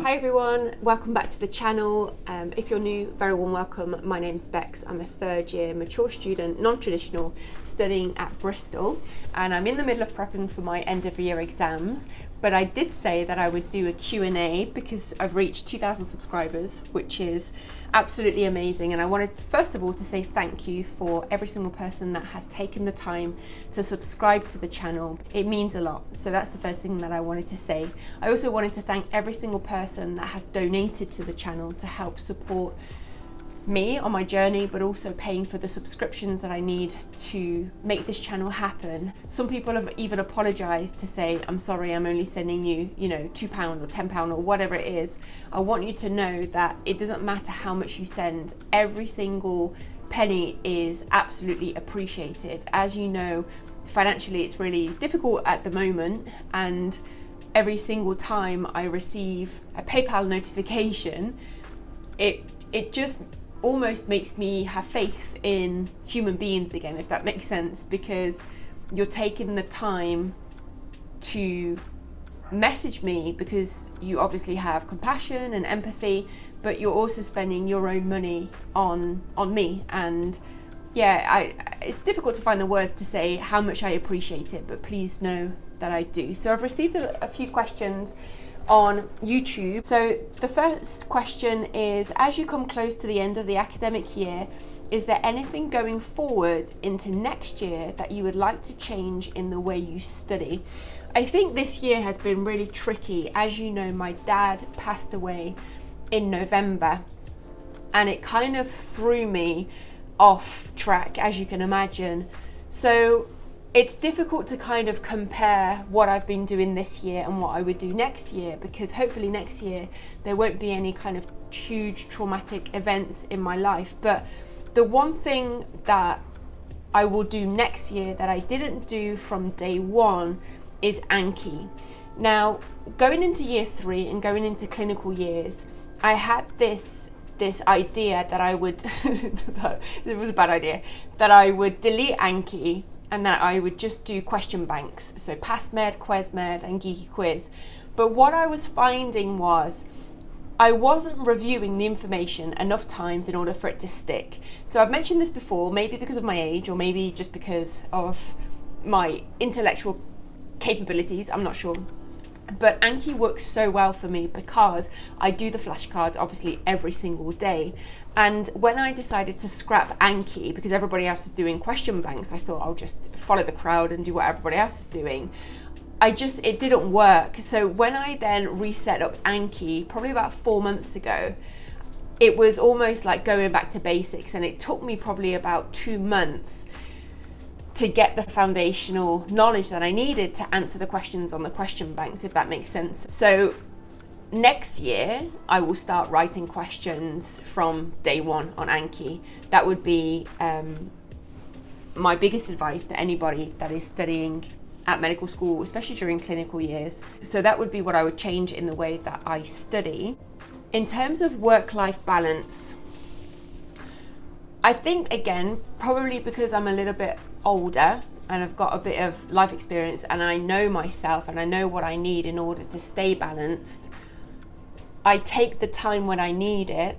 Hi everyone, welcome back to the channel. If you're new, very warm welcome. My name's Bex. I'm a third year mature student, non-traditional, studying at Bristol, and I'm in the middle of prepping for my end of year exams. But I did say that I would do a Q&A because I've reached 2,000 subscribers, which is absolutely amazing. And I wanted, first of all, to say thank you for every single person that has taken the time to subscribe to the channel. It means a lot. So that's the first thing that I wanted to say. I also wanted to thank every single person that has donated to the channel to help support me on my journey, but also paying for the subscriptions that I need to make this channel happen. Some people have even apologized to say, I'm sorry, I'm only sending you, £2 or £10 or whatever it is. I want you to know that it doesn't matter how much you send. Every single penny is absolutely appreciated. As you know, financially, it's really difficult at the moment, and every single time I receive a PayPal notification, it just almost makes me have faith in human beings again, if that makes sense, because you're taking the time to message me because you obviously have compassion and empathy, but you're also spending your own money on me. And yeah, it's difficult to find the words to say how much I appreciate it, but please know that I do. So I've received a few questions on YouTube. So the first question is, as you come close to the end of the academic year, is there anything going forward into next year that you would like to change in the way you study? I think this year has been really tricky. As you know, my dad passed away in November, and it kind of threw me off track, as you can imagine. So it's difficult to kind of compare what I've been doing this year and what I would do next year, because hopefully next year there won't be any kind of huge traumatic events in my life. But the one thing that I will do next year that I didn't do from day one is Anki. Now, going into year 3 and going into clinical years, I had this idea that I would, it was a bad idea, that I would delete Anki and that I would just do question banks, so Past Med, Quest Med and Geeky Quiz. But what I was finding was I wasn't reviewing the information enough times in order for it to stick. So I've mentioned this before, maybe because of my age or maybe just because of my intellectual capabilities, I'm not sure. But Anki works so well for me because I do the flashcards obviously every single day. And when I decided to scrap Anki because everybody else is doing question banks, I thought I'll just follow the crowd and do what everybody else is doing. It didn't work. So when I then reset up Anki, probably about 4 months ago, it was almost like going back to basics, and it took me probably about 2 months to get the foundational knowledge that I needed to answer the questions on the question banks, if that makes sense. So next year, I will start writing questions from day one on Anki. That would be my biggest advice to anybody that is studying at medical school, especially during clinical years. So that would be what I would change in the way that I study. In terms of work-life balance, I think, again, probably because I'm a little bit older and I've got a bit of life experience and I know myself and I know what I need in order to stay balanced, I take the time when I need it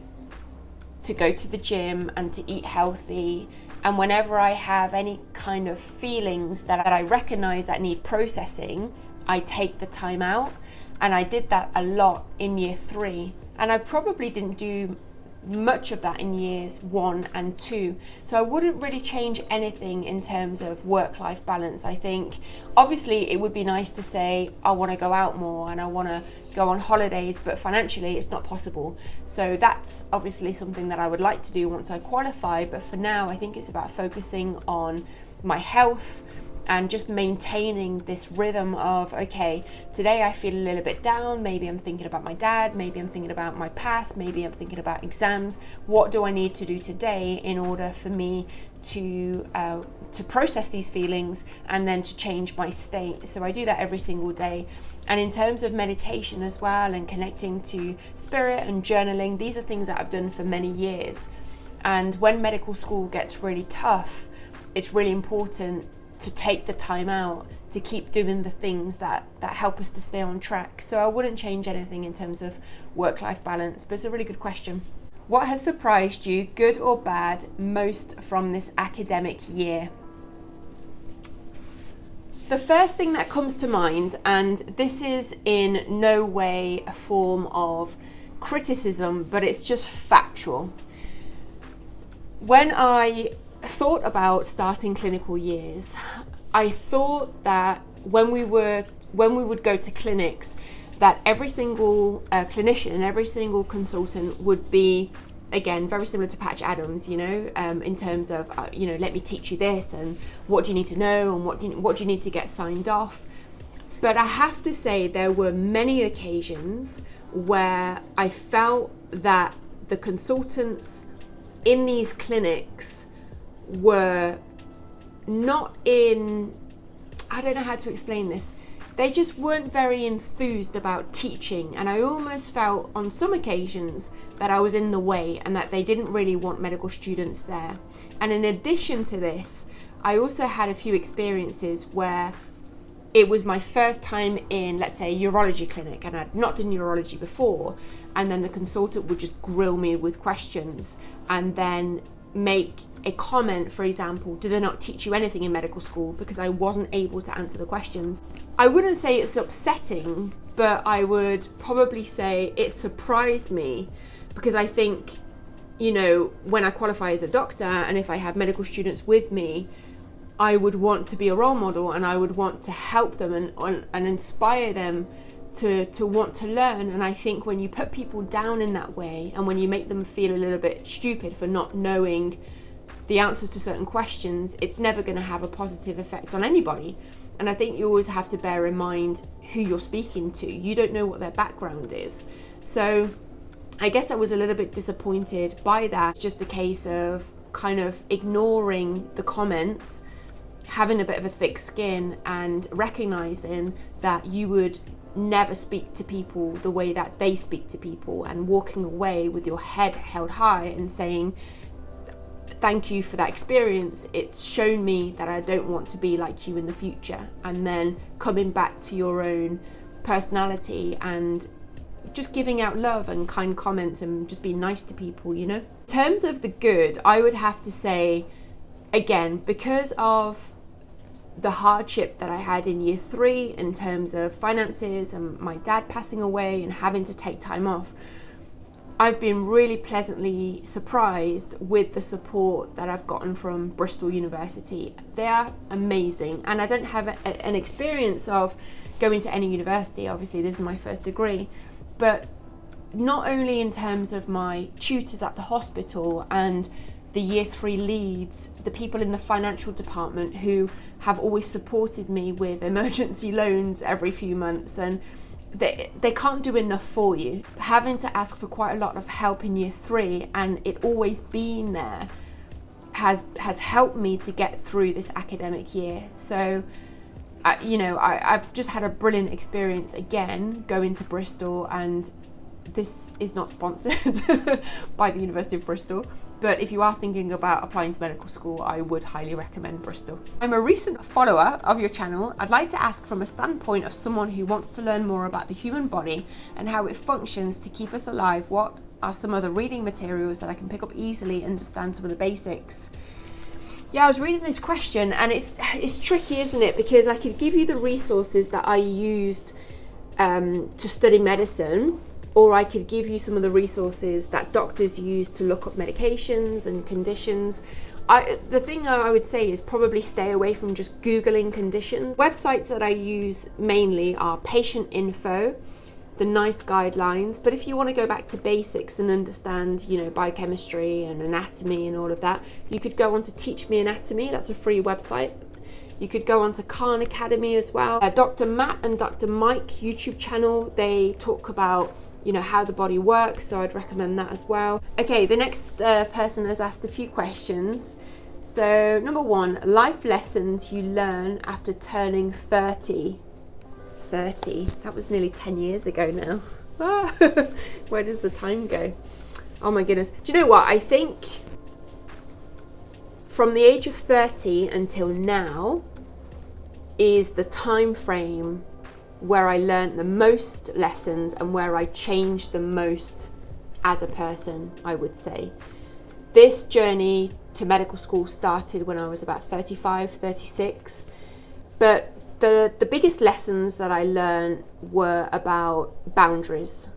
to go to the gym and to eat healthy. And whenever I have any kind of feelings that I recognize that need processing, I take the time out. And I did that a lot in year 3. And I probably didn't do much of that in years 1 and 2. So I wouldn't really change anything in terms of work-life balance. I think obviously it would be nice to say I want to go out more and I want to go on holidays, but financially it's not possible. So that's obviously something that I would like to do once I qualify. But for now, I think it's about focusing on my health and just maintaining this rhythm of, okay, today I feel a little bit down, maybe I'm thinking about my dad, maybe I'm thinking about my past, maybe I'm thinking about exams. What do I need to do today in order for me to process these feelings and then to change my state? So I do that every single day. And in terms of meditation as well and connecting to spirit and journaling, these are things that I've done for many years. And when medical school gets really tough, it's really important to take the time out to keep doing the things that help us to stay on track. So I wouldn't change anything in terms of work-life balance, but it's a really good question. What has surprised you, good or bad, most from this academic year? The first thing that comes to mind, and this is in no way a form of criticism, but it's just factual. When I thought about starting clinical years, I thought that when we would go to clinics, that every single clinician and every single consultant would be, again, very similar to Patch Adams, in terms of, let me teach you this, and what do you need to know, and what do you need to get signed off. But I have to say, there were many occasions where I felt that the consultants in these clinics were not in, I don't know how to explain this, they just weren't very enthused about teaching, and I almost felt on some occasions that I was in the way and that they didn't really want medical students there. And in addition to this, I also had a few experiences where it was my first time in, let's say, a urology clinic, and I'd not done urology before, and then the consultant would just grill me with questions and then make a comment, for example, do they not teach you anything in medical school, because I wasn't able to answer the questions. I wouldn't say it's upsetting, but I would probably say it surprised me, because I think, when I qualify as a doctor and if I have medical students with me, I would want to be a role model, and I would want to help them and inspire them to want to learn. And I think when you put people down in that way, and when you make them feel a little bit stupid for not knowing the answers to certain questions, it's never going to have a positive effect on anybody. And I think you always have to bear in mind who you're speaking to. You don't know what their background is. So I guess I was a little bit disappointed by that. It's just a case of kind of ignoring the comments, having a bit of a thick skin, and recognizing that you would never speak to people the way that they speak to people, and walking away with your head held high and saying, thank you for that experience, it's shown me that I don't want to be like you in the future. And then coming back to your own personality and just giving out love and kind comments and just being nice to people, In terms of the good, I would have to say, again, because of the hardship that I had in year 3 in terms of finances and my dad passing away and having to take time off, I've been really pleasantly surprised with the support that I've gotten from Bristol University. They are amazing, and I don't have an experience of going to any university. Obviously, this is my first degree, but not only in terms of my tutors at the hospital and the year 3 leads, the people in the financial department who have always supported me with emergency loans every few months, and they can't do enough for you. Having to ask for quite a lot of help in year 3 and it always being there has helped me to get through this academic year. So I've just had a brilliant experience again going to Bristol, and this is not sponsored by the University of Bristol, but if you are thinking about applying to medical school, I would highly recommend Bristol. I'm a recent follower of your channel. I'd like to ask, from a standpoint of someone who wants to learn more about the human body and how it functions to keep us alive, what are some other reading materials that I can pick up easily, understand some of the basics? Yeah, I was reading this question, and it's tricky, isn't it? Because I could give you the resources that I used to study medicine, or I could give you some of the resources that doctors use to look up medications and conditions. The thing I would say is probably stay away from just Googling conditions. Websites that I use mainly are Patient Info, the NICE guidelines, but if you want to go back to basics and understand, biochemistry and anatomy and all of that, you could go on to Teach Me Anatomy. That's a free website. You could go on to Khan Academy as well. Dr. Matt and Dr. Mike YouTube channel, they talk about how the body works, so I'd recommend that as well. Okay, the next person has asked a few questions. So number 1, life lessons you learn after turning 30. 30, that was nearly 10 years ago now. Where does the time go? Oh my goodness. Do you know what? I think from the age of 30 until now, is the time frame where I learned the most lessons and where I changed the most as a person, I would say. This journey to medical school started when I was about 35, 36, but the biggest lessons that I learned were about boundaries.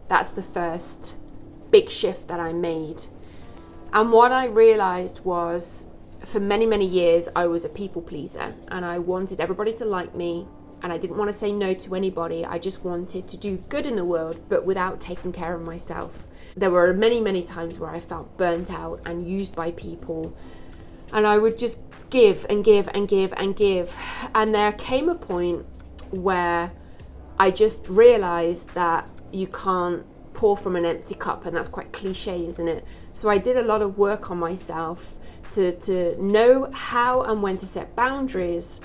That's the first big shift that I made. And what I realized was, for many, many years, I was a people pleaser and I wanted everybody to like me, and I didn't want to say no to anybody. I just wanted to do good in the world, but without taking care of myself. There were many, many times where I felt burnt out and used by people, and I would just give and give and give and give. And there came a point where I just realized that you can't pour from an empty cup, and that's quite cliche, isn't it? So I did a lot of work on myself to know how and when to set boundaries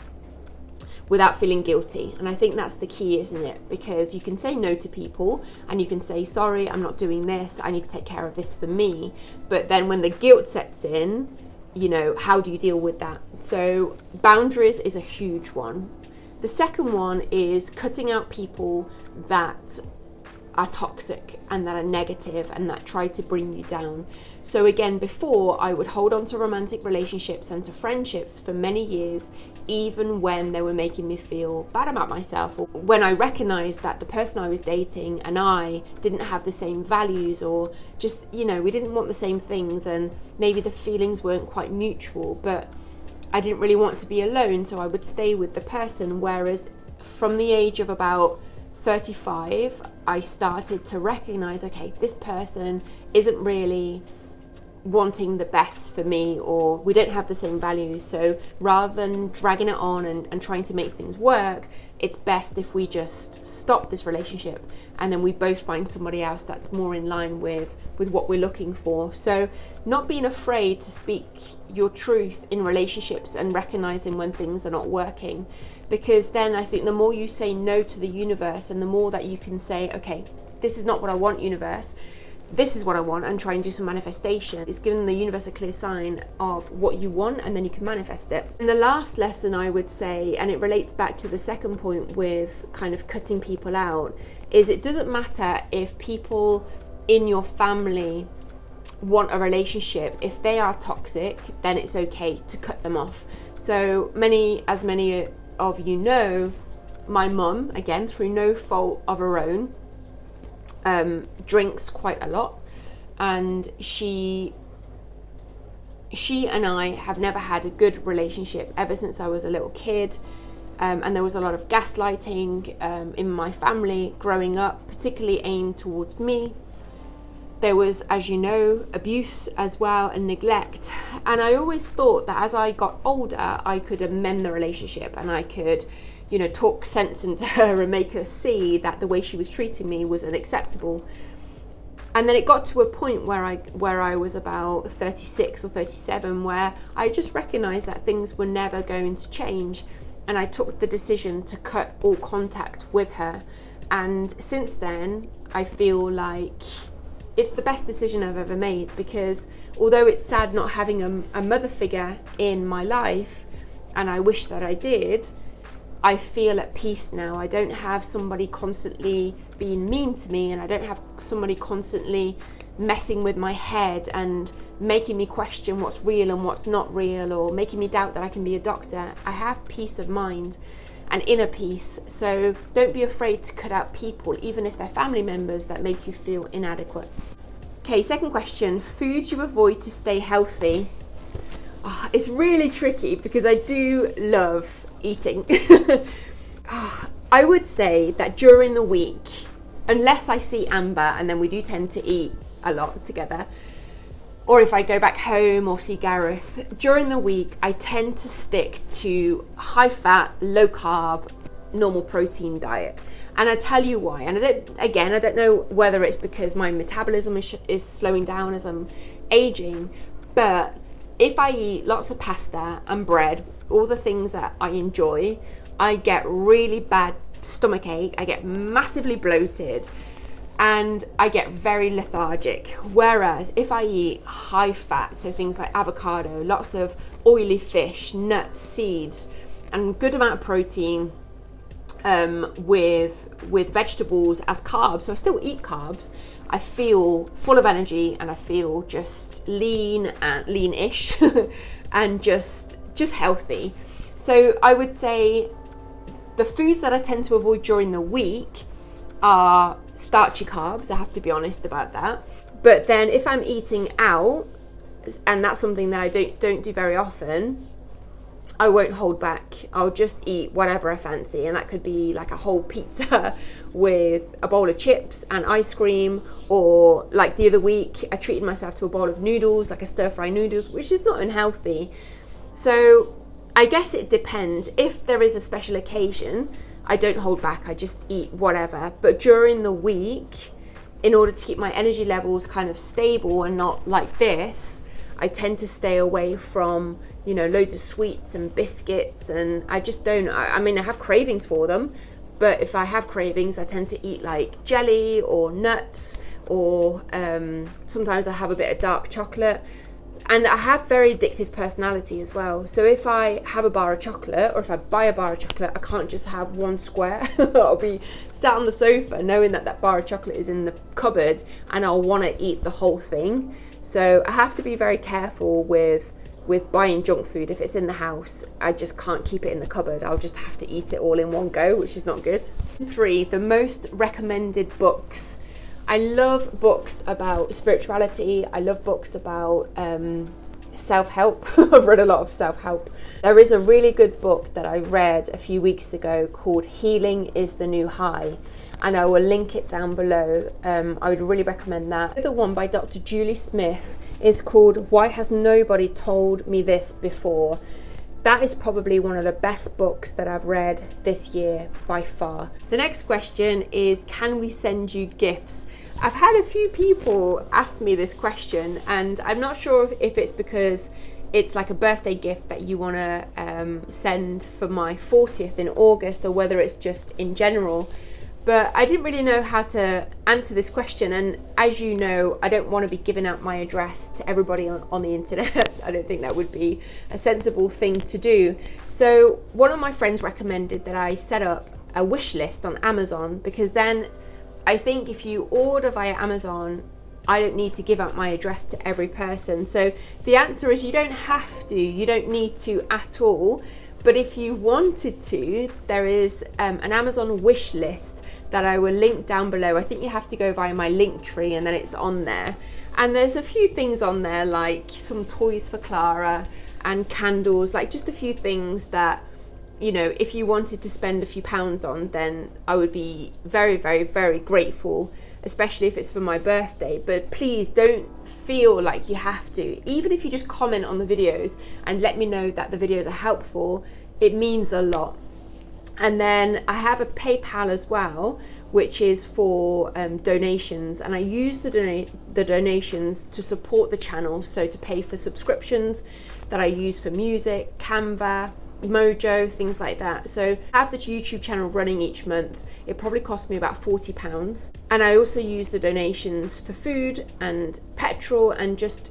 without feeling guilty. And I think that's the key, isn't it? Because you can say no to people and you can say, sorry, I'm not doing this, I need to take care of this for me. But then when the guilt sets in, you know, how do you deal with that? So boundaries is a huge one. The second one is cutting out people that are toxic and that are negative and that try to bring you down. So again, before, I would hold on to romantic relationships and to friendships for many years, even when they were making me feel bad about myself, or when I recognized that the person I was dating and I didn't have the same values, or just, you know, we didn't want the same things, and maybe the feelings weren't quite mutual, but I didn't really want to be alone, so I would stay with the person. Whereas from the age of about 35, I started to recognize, okay, this person isn't really wanting the best for me, or we don't have the same values. So rather than dragging it on and trying to make things work, it's best if we just stop this relationship and then we both find somebody else that's more in line with what we're looking for. So not being afraid to speak your truth in relationships and recognizing when things are not working, because then I think the more you say no to the universe and the more that you can say, okay, this is not what I want, universe, this is what I want, and try and do some manifestation. It's giving the universe a clear sign of what you want, and then you can manifest it. And the last lesson I would say, and it relates back to the second point with kind of cutting people out, is it doesn't matter if people in your family want a relationship. If they are toxic, then it's okay to cut them off. So many of you know, my mum, again, through no fault of her own, drinks quite a lot, and she and I have never had a good relationship ever since I was a little kid, and there was a lot of gaslighting in my family growing up, particularly aimed towards me. There was, as you know, abuse as well and neglect, and I always thought that as I got older I could amend the relationship and I could, you know, talk sense into her and make her see that the way she was treating me was unacceptable. And then it got to a point where I was about 36 or 37, where I just recognized that things were never going to change, and I took the decision to cut all contact with her. And since then, I feel like it's the best decision I've ever made, because although it's sad not having a mother figure in my life, and I wish that I did, I feel at peace now. I don't have somebody constantly being mean to me, and I don't have somebody constantly messing with my head and making me question what's real and what's not real, or making me doubt that I can be a doctor. I have peace of mind and inner peace. So don't be afraid to cut out people, even if they're family members, that make you feel inadequate. Okay, second question, foods you avoid to stay healthy. Oh, it's really tricky because I do love eating. I would say that during the week, unless I see Amber, and then we do tend to eat a lot together, or if I go back home or see Gareth, during the week I tend to stick to high fat, low carb, normal protein diet. And I tell you why. And I don't know whether it's because my metabolism is slowing down as I'm aging, but if I eat lots of pasta and bread, all the things that I enjoy, I get really bad stomachache, I get massively bloated, and I get very lethargic. Whereas if I eat high fat, so things like avocado, lots of oily fish, nuts, seeds, and good amount of protein with vegetables as carbs. So I still eat carbs. I feel full of energy and I feel just lean-ish and just healthy. So I would say the foods that I tend to avoid during the week are starchy carbs. I have to be honest about that. But then if I'm eating out, and that's something that I don't do very often, I won't hold back. I'll just eat whatever I fancy, and that could be like a whole pizza with a bowl of chips and ice cream, or like the other week I treated myself to a bowl of noodles, like a stir-fry noodles, which is not unhealthy. So I guess it depends. If there is a special occasion, I don't hold back, I just eat whatever. But during the week, in order to keep my energy levels kind of stable and not like this, I tend to stay away from, you know, loads of sweets and biscuits, and I just don't, I mean, I have cravings for them, but if I have cravings, I tend to eat like jelly or nuts, or sometimes I have a bit of dark chocolate. And I have very addictive personality as well. So if I have a bar of chocolate, or if I buy a bar of chocolate, I can't just have one square. I'll be sat on the sofa knowing that that bar of chocolate is in the cupboard, and I'll want to eat the whole thing. So I have to be very careful with buying junk food. If it's in the house, I just can't keep it in the cupboard. I'll just have to eat it all in one go, which is not good. 3, the most recommended books. I love books about spirituality. I love books about self-help. I've read a lot of self-help. There is a really good book that I read a few weeks ago called Healing is the New High, and I will link it down below. I would really recommend that. The other one by Dr. Julie Smith is called Why Has Nobody Told Me This Before? That is probably one of the best books that I've read this year by far. The next question is, can we send you gifts? I've had a few people ask me this question, and I'm not sure if it's because it's like a birthday gift that you want to send for my 40th in August, or whether it's just in general. But I didn't really know how to answer this question, and as you know, I don't want to be giving out my address to everybody on the internet. I don't think that would be a sensible thing to do. So one of my friends recommended that I set up a wish list on Amazon, because then I think if you order via Amazon, I don't need to give out my address to every person. So the answer is you don't have to, you don't need to at all. But if you wanted to, there is an Amazon wish list that I will link down below. I think you have to go via my link tree, and then it's on there. And there's a few things on there, like some toys for Clara and candles, like just a few things that, you know, if you wanted to spend a few pounds on, then I would be very, very, very grateful, especially if it's for my birthday. But please don't feel like you have to. Even if you just comment on the videos and let me know that the videos are helpful, it means a lot. And then I have a PayPal as well, which is for donations, and I use the donations to support the channel, so to pay for subscriptions that I use for music, Canva, Mojo, things like that. So I have the YouTube channel running each month. It probably cost me about £40, and I also use the donations for food and petrol and just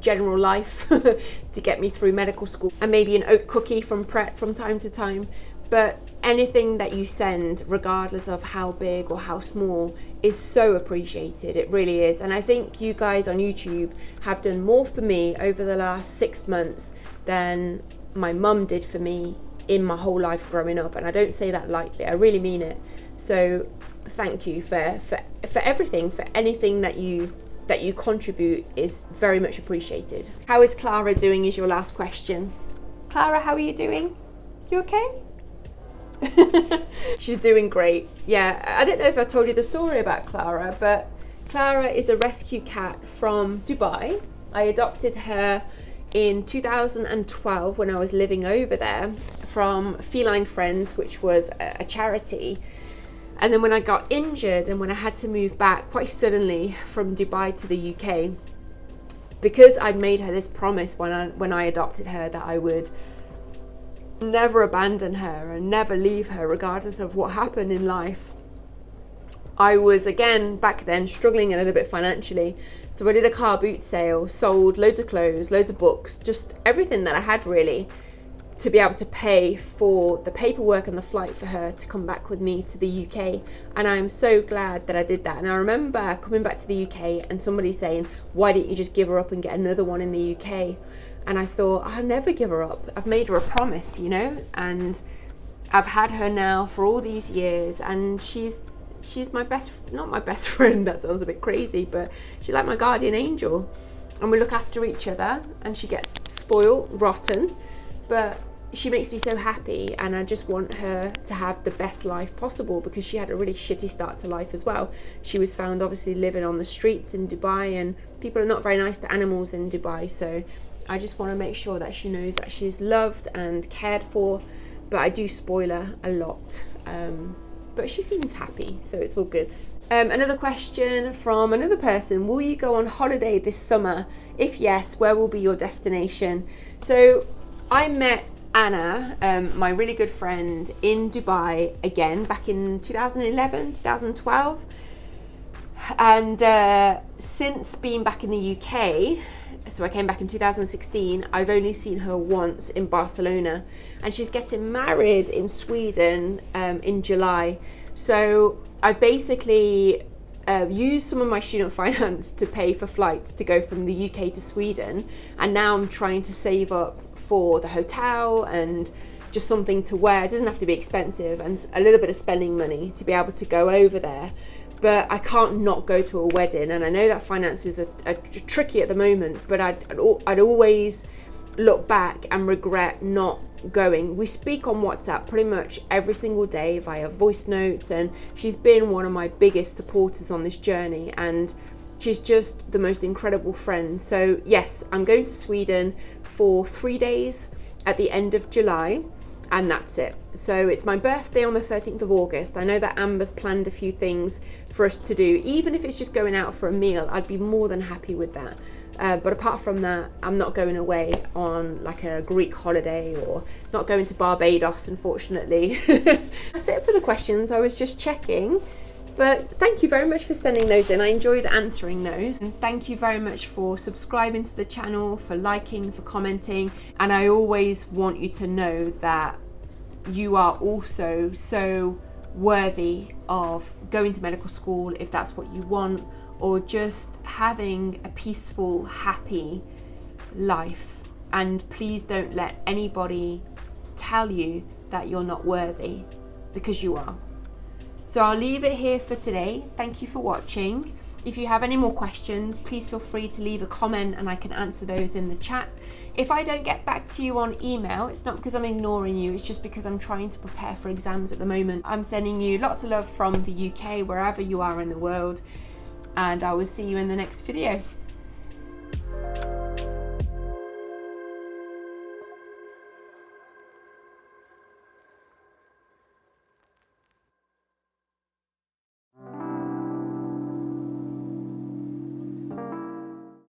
general life to get me through medical school, and maybe an oat cookie from Pret from time to time. But anything that you send, regardless of how big or how small, is so appreciated. It really is. And I think you guys on YouTube have done more for me over the last 6 months than my mum did for me in my whole life growing up. And I don't say that lightly, I really mean it. So thank you for everything, for anything that you contribute is very much appreciated. How is Clara doing is your last question. Clara, how are you doing? You okay? She's doing great. Yeah, I don't know if I told you the story about Clara, but Clara is a rescue cat from Dubai. I adopted her in 2012 when I was living over there from Feline Friends, which was a charity. And then when I got injured and when I had to move back quite suddenly from Dubai to the UK, because I'd made her this promise when I adopted her that I would never abandon her and never leave her regardless of what happened in life, I was again back then struggling a little bit financially. So I did a car boot sale, sold loads of clothes, loads of books, just everything that I had really, to be able to pay for the paperwork and the flight for her to come back with me to the UK. And I'm so glad that I did that. And I remember coming back to the UK and somebody saying, why didn't you just give her up and get another one in the UK? And I thought, I'll never give her up. I've made her a promise, you know, and I've had her now for all these years, and she's my not my best friend, that sounds a bit crazy, but she's like my guardian angel. And we look after each other, and she gets spoiled, rotten, but she makes me so happy, and I just want her to have the best life possible, because she had a really shitty start to life as well. She was found obviously living on the streets in Dubai, and people are not very nice to animals in Dubai, so I just want to make sure that she knows that she's loved and cared for. But I do spoil her a lot, but she seems happy, so it's all good. Another question from another person: will you go on holiday this summer? If yes, where will be your destination? So I met Anna, my really good friend, in Dubai again back in 2011, 2012. And since being back in the UK, so I came back in 2016, I've only seen her once in Barcelona, and she's getting married in Sweden in July. So I basically used some of my student finance to pay for flights to go from the UK to Sweden, and now I'm trying to save up for the hotel and just something to wear. It doesn't have to be expensive, and a little bit of spending money to be able to go over there. But I can't not go to a wedding, and I know that finances are tricky at the moment, but I'd always look back and regret not going. We speak on WhatsApp pretty much every single day via voice notes, and she's been one of my biggest supporters on this journey, and she's just the most incredible friend. So yes, I'm going to Sweden for 3 days at the end of July, and that's it. So it's my birthday on the 13th of August. I know that Amber's planned a few things for us to do. Even if it's just going out for a meal, I'd be more than happy with that. But apart from that, I'm not going away on like a Greek holiday, or not going to Barbados, unfortunately. That's it for the questions. I was just checking. But thank you very much for sending those in. I enjoyed answering those. And thank you very much for subscribing to the channel, for liking, for commenting. And I always want you to know that you are also so worthy of going to medical school if that's what you want, or just having a peaceful, happy life. And please don't let anybody tell you that you're not worthy, because you are. So I'll leave it here for today. Thank you for watching. If you have any more questions, please feel free to leave a comment and I can answer those in the chat. If I don't get back to you on email, it's not because I'm ignoring you, it's just because I'm trying to prepare for exams at the moment. I'm sending you lots of love from the UK, wherever you are in the world, and I will see you in the next video.